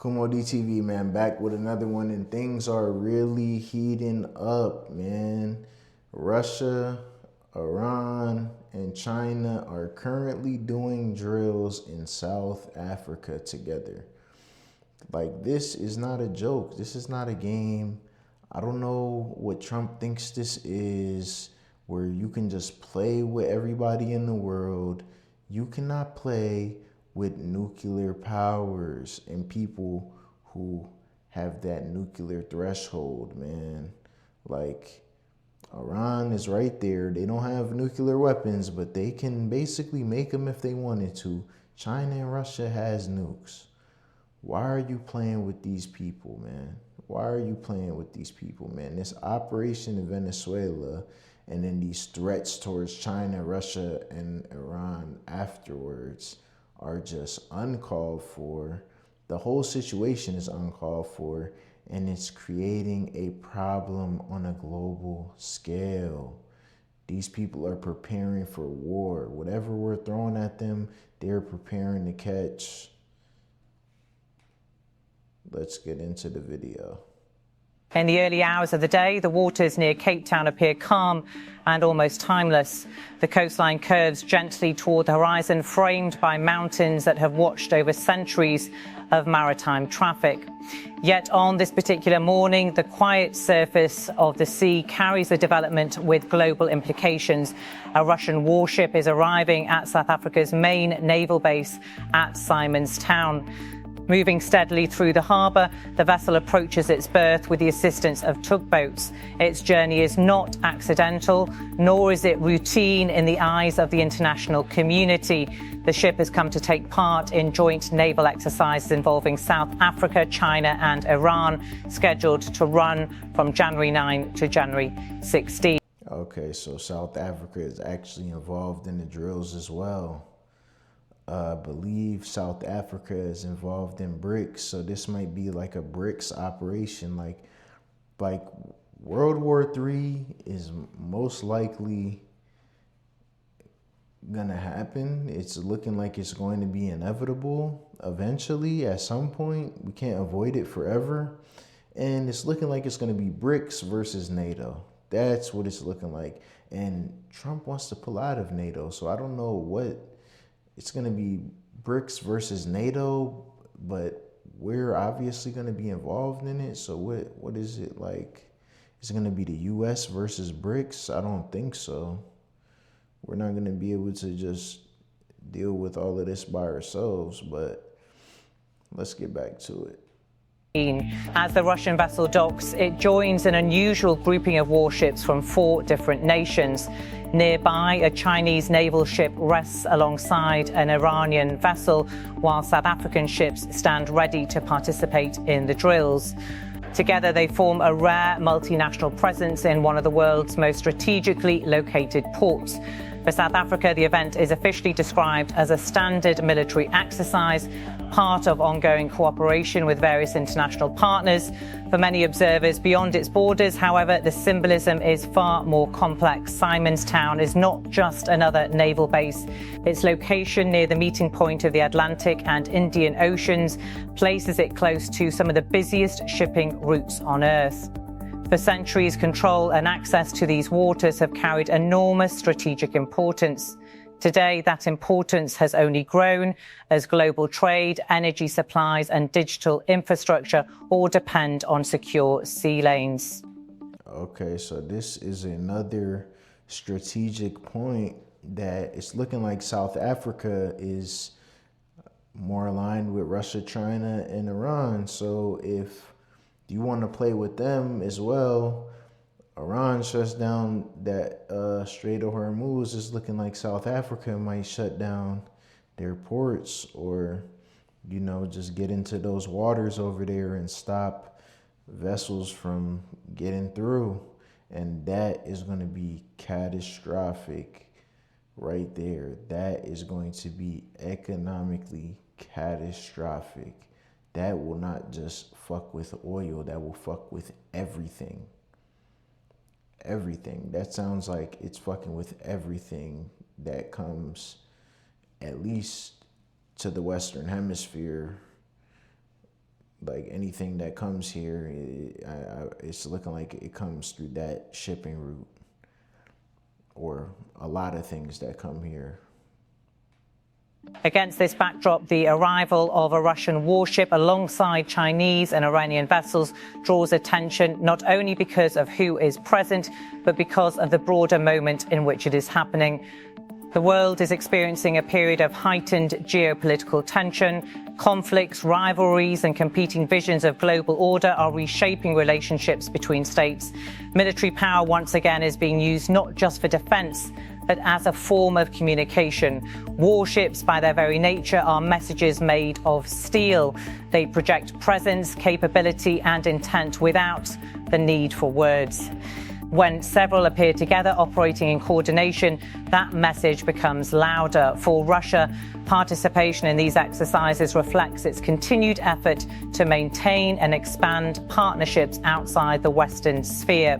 Kumo DTV, man, back with another one, and things are really heating up, man. Russia, Iran, and China are currently doing drills in South Africa together. Like, this is not a joke. This is not a game. I don't know what Trump thinks this is, where you can just play with everybody in the world. You cannot play with nuclear powers and people who have that nuclear threshold, man. Like, Iran is right there. They don't have nuclear weapons, but they can basically make them if they wanted to. China and Russia has nukes. Why are you playing with these people, man? Why are you playing with these people, man? This operation in Venezuela and then these threats towards China, Russia, and Iran afterwards are just uncalled for. The whole situation is uncalled for, and it's creating a problem on a global scale. These people are preparing for war. Whatever we're throwing at them, they're preparing to catch. Let's get into the video. In the early hours of the day, the waters near Cape Town appear calm and almost timeless. The coastline curves gently toward the horizon, framed by mountains that have watched over centuries of maritime traffic. Yet on this particular morning, the quiet surface of the sea carries a development with global implications. A Russian warship is arriving at South Africa's main naval base at Simon's Town. Moving steadily through the harbour, the vessel approaches its berth with the assistance of tugboats. Its journey is not accidental, nor is it routine in the eyes of the international community. The ship has come to take part in joint naval exercises involving South Africa, China and Iran, scheduled to run from January 9 to January 16. Okay, so South Africa is actually involved in the drills as well. I believe South Africa is involved in BRICS, so this might be like a BRICS operation. Like World War III is most likely gonna happen. It's looking like it's going to be inevitable eventually at some point. We can't avoid it forever. And it's looking like it's gonna be BRICS versus NATO. That's what it's looking like. And Trump wants to pull out of NATO, so I don't know what. It's going to be BRICS versus NATO, but we're obviously going to be involved in it. So what is it like? Is it going to be the U.S. versus BRICS? I don't think so. We're not going to be able to just deal with all of this by ourselves, but let's get back to it. As the Russian vessel docks, it joins an unusual grouping of warships from 4 different nations. Nearby, a Chinese naval ship rests alongside an Iranian vessel, while South African ships stand ready to participate in the drills. Together, they form a rare multinational presence in one of the world's most strategically located ports. For South Africa, the event is officially described as a standard military exercise, part of ongoing cooperation with various international partners. For many observers beyond its borders, however, the symbolism is far more complex. Simon's Town is not just another naval base. Its location near the meeting point of the Atlantic and Indian Oceans places it close to some of the busiest shipping routes on Earth. For centuries, control and access to these waters have carried enormous strategic importance. Today, that importance has only grown as global trade, energy supplies and digital infrastructure all depend on secure sea lanes. Okay, so this is another strategic point that it's looking like South Africa is more aligned with Russia, China, and Iran. So if you want to play with them as well, Iran shuts down that Strait of Hormuz. It's looking like South Africa might shut down their ports, or, you know, just get into those waters over there and stop vessels from getting through. And that is going to be catastrophic right there. That is going to be economically catastrophic. That will not just fuck with oil, that will fuck with everything. Everything. That sounds like it's fucking with everything that comes at least to the Western Hemisphere. like anything that comes here, it's looking like it comes through that shipping route, or a lot of things that come here. Against this backdrop, the arrival of a Russian warship alongside Chinese and Iranian vessels draws attention not only because of who is present, but because of the broader moment in which it is happening. The world is experiencing a period of heightened geopolitical tension. Conflicts, rivalries, and competing visions of global order are reshaping relationships between states. Military power once again is being used not just for defense, but as a form of communication. Warships, by their very nature, are messages made of steel. They project presence, capability, and intent without the need for words. When several appear together operating in coordination, that message becomes louder. For Russia, participation in these exercises reflects its continued effort to maintain and expand partnerships outside the Western sphere.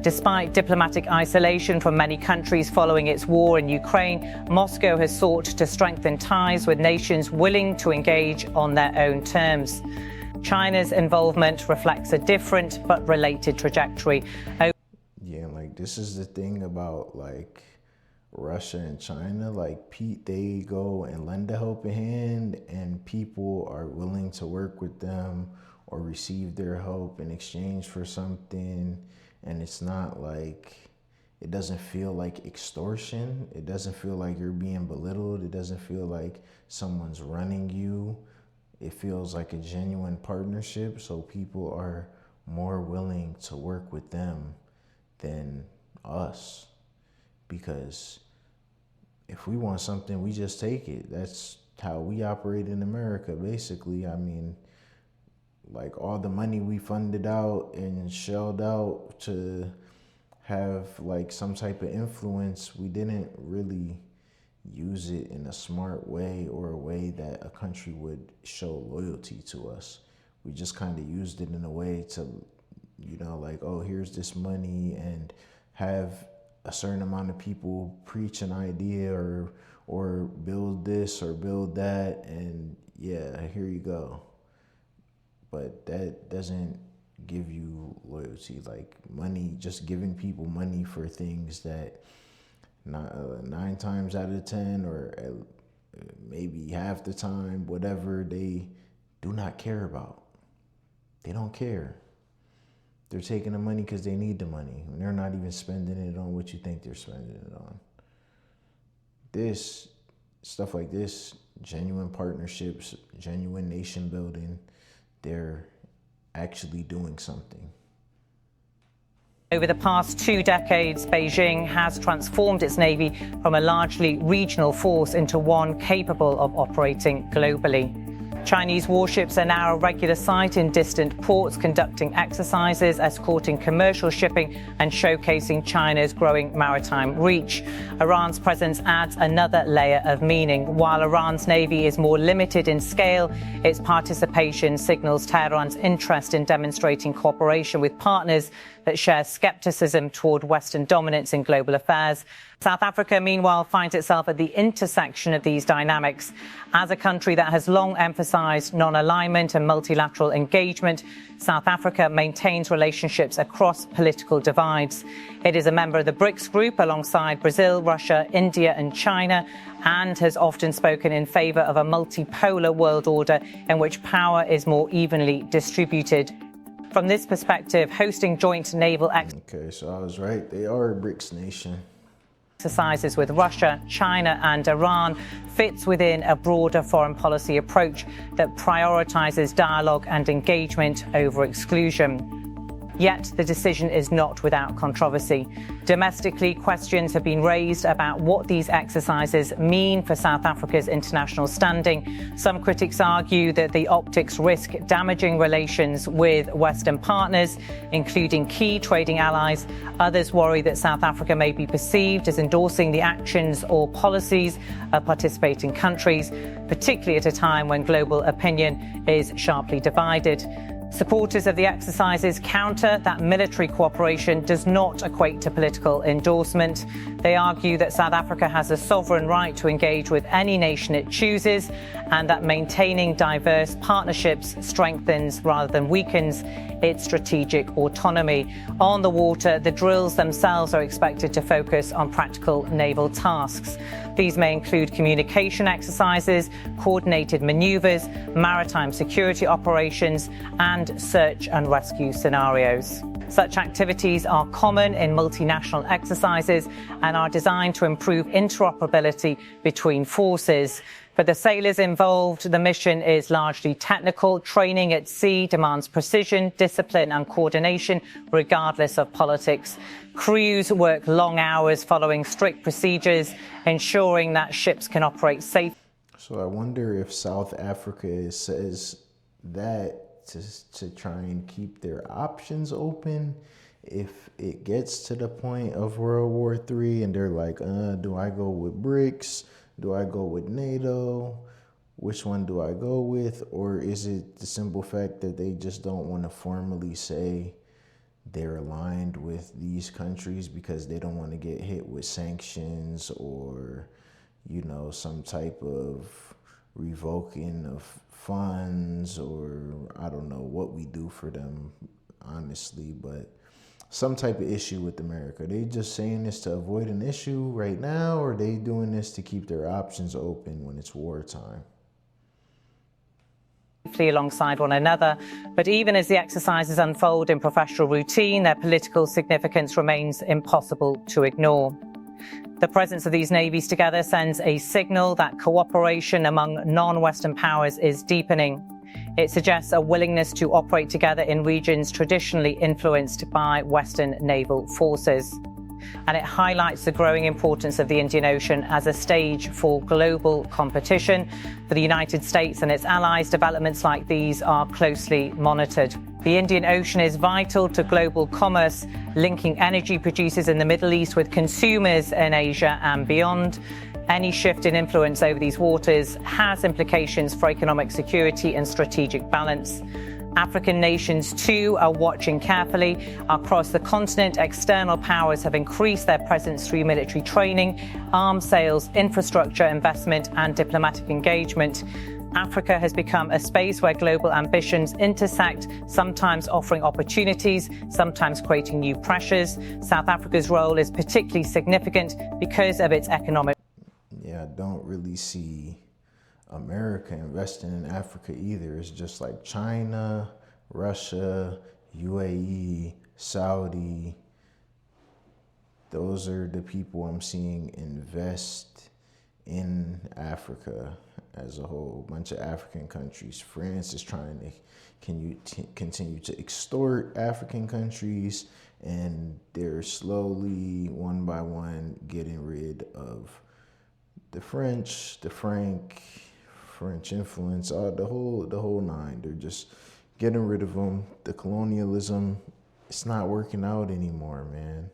Despite diplomatic isolation from many countries following its war in Ukraine, Moscow has sought to strengthen ties with nations willing to engage on their own terms. China's involvement reflects a different but related trajectory. Yeah, like this is the thing about like Russia and China, like they go and lend a helping hand, and people are willing to work with them or receive their help in exchange for something. And it's not like, it doesn't feel like extortion. It doesn't feel like you're being belittled. It doesn't feel like someone's running you. It feels like a genuine partnership. So people are more willing to work with them than us. Because if we want something, we just take it. That's how we operate in America, basically. I mean, like all the money we funded out and shelled out to have like some type of influence, we didn't really use it in a smart way or a way that a country would show loyalty to us. We just kind of used it in a way to, you know, like, oh, here's this money, and have a certain amount of people preach an idea or build this or build that, and yeah, here you go. But that doesn't give you loyalty. Like money, just giving people money for things that 9 times out of 10 or maybe half the time, whatever, they do not care about. They don't care. They're taking the money because they need the money. And they're not even spending it on what you think they're spending it on. This, stuff like this, genuine partnerships, genuine nation building, they're actually doing something. Over the past 2 decades, Beijing has transformed its navy from a largely regional force into one capable of operating globally. Chinese warships are now a regular sight in distant ports, conducting exercises, escorting commercial shipping, and showcasing China's growing maritime reach. Iran's presence adds another layer of meaning. While Iran's navy is more limited in scale, its participation signals Tehran's interest in demonstrating cooperation with partners that share skepticism toward Western dominance in global affairs. South Africa, meanwhile, finds itself at the intersection of these dynamics. As a country that has long emphasized non-alignment and multilateral engagement, South Africa maintains relationships across political divides. It is a member of the BRICS group alongside Brazil, Russia, India, and China, and has often spoken in favor of a multipolar world order in which power is more evenly distributed. From this perspective, hosting joint naval Okay, so I was right. They are a BRICS nation. Exercises with Russia, China, and Iran fits within a broader foreign policy approach that prioritizes dialogue and engagement over exclusion. Yet the decision is not without controversy. Domestically, questions have been raised about what these exercises mean for South Africa's international standing. Some critics argue that the optics risk damaging relations with Western partners, including key trading allies. Others worry that South Africa may be perceived as endorsing the actions or policies of participating countries, particularly at a time when global opinion is sharply divided. Supporters of the exercises counter that military cooperation does not equate to political endorsement. They argue that South Africa has a sovereign right to engage with any nation it chooses, and that maintaining diverse partnerships strengthens rather than weakens its strategic autonomy. On the water, the drills themselves are expected to focus on practical naval tasks. These may include communication exercises, coordinated maneuvers, maritime security operations, and search and rescue scenarios. Such activities are common in multinational exercises and are designed to improve interoperability between forces. For the sailors involved, the mission is largely technical. Training at sea demands precision, discipline and coordination, regardless of politics. Crews work long hours following strict procedures, ensuring that ships can operate safely. So I wonder if South Africa says that to try and keep their options open. If it gets to the point of World War III and they're like, do I go with BRICS? Do I go with NATO? Which one do I go with? Or is it the simple fact that they just don't want to formally say they're aligned with these countries because they don't want to get hit with sanctions or, some type of revoking of funds, or I don't know what we do for them, honestly, but some type of issue with America. Are they just saying this to avoid an issue right now, or are they doing this to keep their options open when it's wartime? Alongside one another, but even as the exercises unfold in professional routine, their political significance remains impossible to ignore. The presence of these navies together sends a signal that cooperation among non-Western powers is deepening. It suggests a willingness to operate together in regions traditionally influenced by Western naval forces. And it highlights the growing importance of the Indian Ocean as a stage for global competition. For the United States and its allies, developments like these are closely monitored. The Indian Ocean is vital to global commerce, linking energy producers in the Middle East with consumers in Asia and beyond. Any shift in influence over these waters has implications for economic security and strategic balance. African nations, too, are watching carefully. Across the continent, external powers have increased their presence through military training, arms sales, infrastructure investment, and diplomatic engagement. Africa has become a space where global ambitions intersect, sometimes offering opportunities, sometimes creating new pressures. South Africa's role is particularly significant because of its economic. Yeah, I don't really see America investing in Africa either. It's just like China, Russia, UAE, Saudi. Those are the people I'm seeing invest in Africa as a whole. A bunch of African countries. France is trying to continue to extort African countries, and they're slowly, one by one, getting rid of the French, the French influence, the whole nine. They're just getting rid of them. The colonialism, it's not working out anymore, man.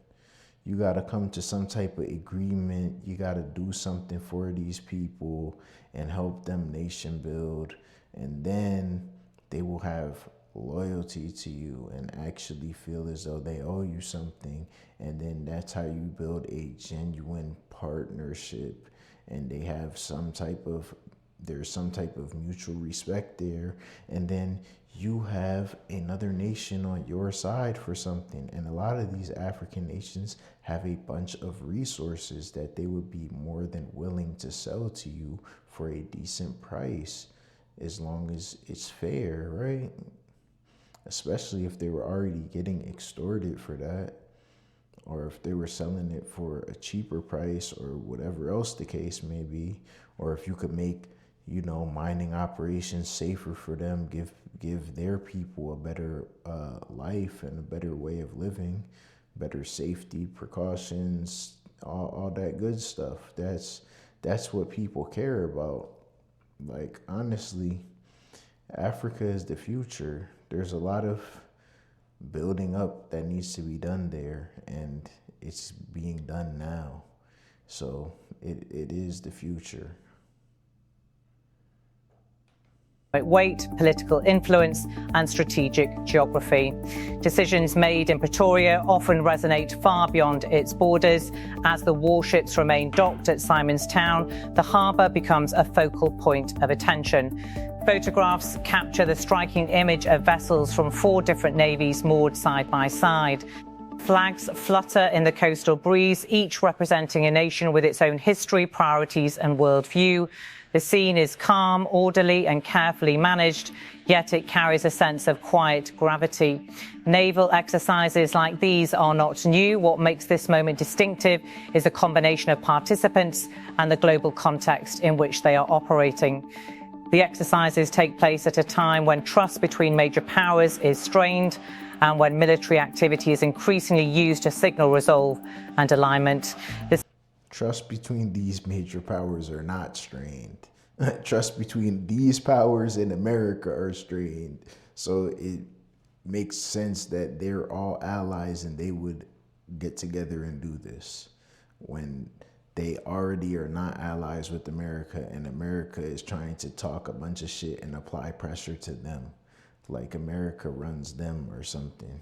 You got to come to some type of agreement. You got to do something for these people and help them nation build. And then they will have loyalty to you and actually feel as though they owe you something. And then that's how you build a genuine partnership. And they have there's some type of mutual respect there. And then you have another nation on your side for something. And a lot of these African nations have a bunch of resources that they would be more than willing to sell to you for a decent price, as long as it's fair, right? Especially if they were already getting extorted for that, or if they were selling it for a cheaper price, or whatever else the case may be, or if you could make, mining operations safer for them, give their people a better life and a better way of living, better safety precautions, all that good stuff. That's what people care about. Like, honestly, Africa is the future. There's a lot of building up that needs to be done there, and it's being done now. So it is the future. weight, political influence, and strategic geography. Decisions made in Pretoria often resonate far beyond its borders. As the warships remain docked at Simon's Town, the harbour becomes a focal point of attention. Photographs capture the striking image of vessels from 4 different navies moored side by side. Flags flutter in the coastal breeze, each representing a nation with its own history, priorities, and worldview. The scene is calm, orderly, and carefully managed, yet it carries a sense of quiet gravity. Naval exercises like these are not new. What makes this moment distinctive is a combination of participants and the global context in which they are operating. The exercises take place at a time when trust between major powers is strained and when military activity is increasingly used to signal resolve and alignment. Trust between these major powers are not strained. Trust between these powers in America are strained. So it makes sense that they're all allies and they would get together and do this when they already are not allies with America, and America is trying to talk a bunch of shit and apply pressure to them, like America runs them or something.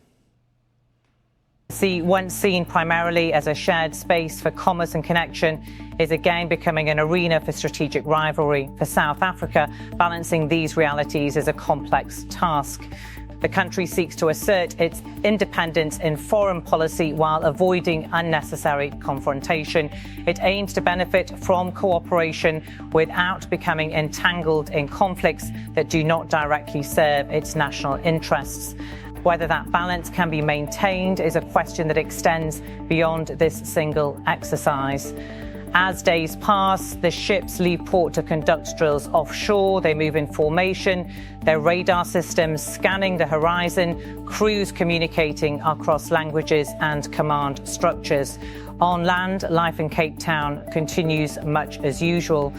Sea, once seen primarily as a shared space for commerce and connection, is again becoming an arena for strategic rivalry. For South Africa, balancing these realities is a complex task. The country seeks to assert its independence in foreign policy while avoiding unnecessary confrontation. It aims to benefit from cooperation without becoming entangled in conflicts that do not directly serve its national interests. Whether that balance can be maintained is a question that extends beyond this single exercise. As days pass, the ships leave port to conduct drills offshore. They move in formation, their radar systems scanning the horizon, crews communicating across languages and command structures. On land, life in Cape Town continues much as usual.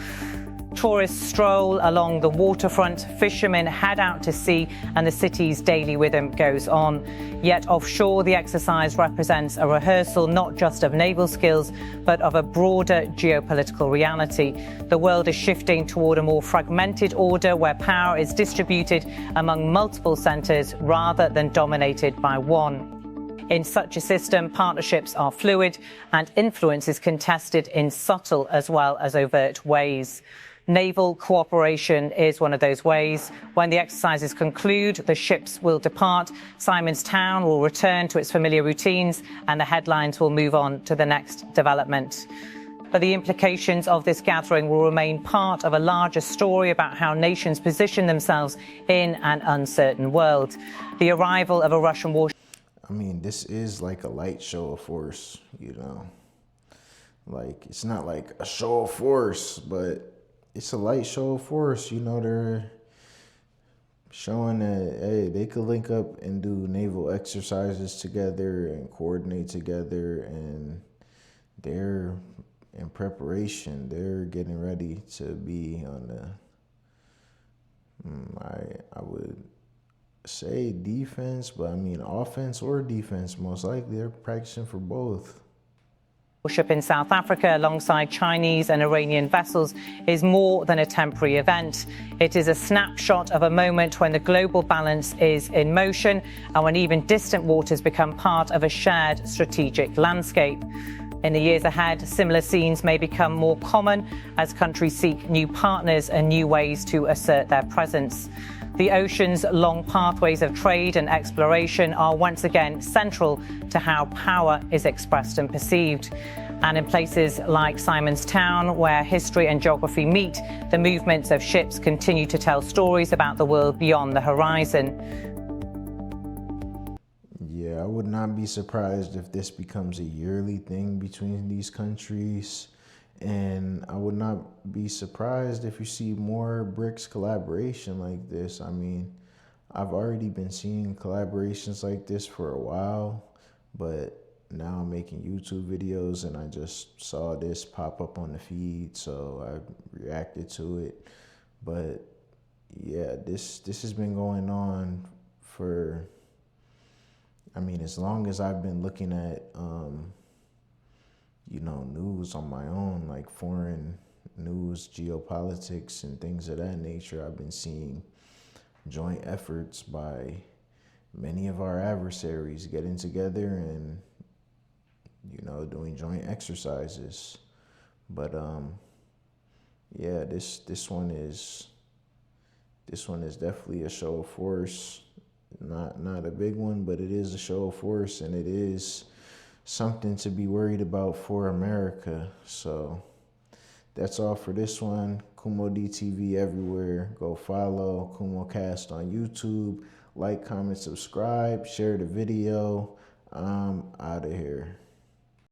Tourists stroll along the waterfront, fishermen head out to sea, and the city's daily rhythm goes on. Yet offshore, the exercise represents a rehearsal not just of naval skills, but of a broader geopolitical reality. The world is shifting toward a more fragmented order where power is distributed among multiple centres rather than dominated by one. In such a system, partnerships are fluid and influence is contested in subtle as well as overt ways. Naval cooperation is one of those ways. When the exercises conclude, the ships will depart, Simon's Town will return to its familiar routines, and the headlines will move on to the next development. But the implications of this gathering will remain part of a larger story about how nations position themselves in an uncertain world. The arrival of a Russian warship. I mean, this is like a light show of force, Like, it's not like a show of force, but it's a light show of force. They're showing that, hey, they could link up and do naval exercises together and coordinate together, and they're in preparation. They're getting ready to be on the, I would say defense, but I mean offense or defense. Most likely they're practicing for both. Warship in South Africa alongside Chinese and Iranian vessels is more than a temporary event. It is a snapshot of a moment when the global balance is in motion and when even distant waters become part of a shared strategic landscape. In the years ahead, similar scenes may become more common as countries seek new partners and new ways to assert their presence. The ocean's long pathways of trade and exploration are once again central to how power is expressed and perceived. And in places like Simon's Town, where history and geography meet, the movements of ships continue to tell stories about the world beyond the horizon. Yeah, I would not be surprised if this becomes a yearly thing between these countries. And I would not be surprised if you see more BRICS collaboration like this. I mean, I've already been seeing collaborations like this for a while, but now I'm making YouTube videos and I just saw this pop up on the feed, so I reacted to it. But yeah, this has been going on for, as long as I've been looking at news on my own, like foreign news, geopolitics, and things of that nature. I've been seeing joint efforts by many of our adversaries getting together and, doing joint exercises. But yeah, this one is definitely a show of force. Not a big one, but it is a show of force, and it is something to be worried about for America. So that's all for this one. Kumo DTV everywhere. Go follow Kumo Cast on YouTube. Like, comment, subscribe, share the video. I'm out of here.